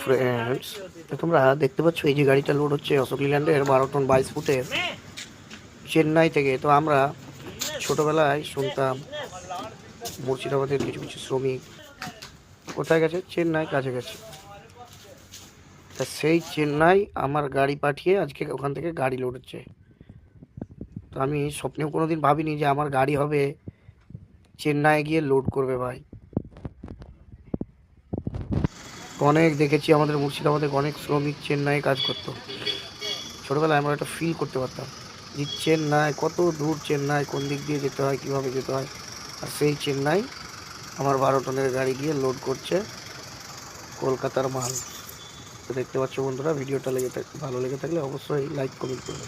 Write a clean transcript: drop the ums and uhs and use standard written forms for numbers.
Friends, তোমরা দেখতে পাচ্ছ এই যে গাড়িটা লোড হচ্ছে অশোক লিল্যান্ডের 12 টন 22 ফুটের চেন্নাই থেকে। তো আমরা ছোটবেলায় শুনতাম মুর্শিদাবাদের কিছু কিছু শ্রমিক কোথায় গেছে, চেন্নাই কাজে গেছে। তা সেই চেন্নাই আমার গাড়ি পাঠিয়ে আজকে ওখান থেকে গাড়ি লোড হচ্ছে। তো আমি স্বপ্নেও কোনোদিন ভাবিনি যে আমার গাড়ি হবে চেন্নাই গিয়ে লোড করবে ভাই। অনেক দেখেছি আমাদের মুর্শিদাবাদে অনেক শ্রমিক চেন্নাই কাজ করতো। ছোটবেলায় আমরা একটা ফিল করতে পারতাম যে চেন্নাই কত দূর, চেন্নাই কোন দিক দিয়ে যেতে হয়, কীভাবে যেতে হয়। আর সেই চেন্নাই আমার 12 টনের গাড়ি গিয়ে লোড করছে কলকাতার মাল। তো দেখতে পাচ্ছ বন্ধুরা, ভিডিওটা ভালো লেগে থাকলে অবশ্যই লাইক কমেন্ট করবে।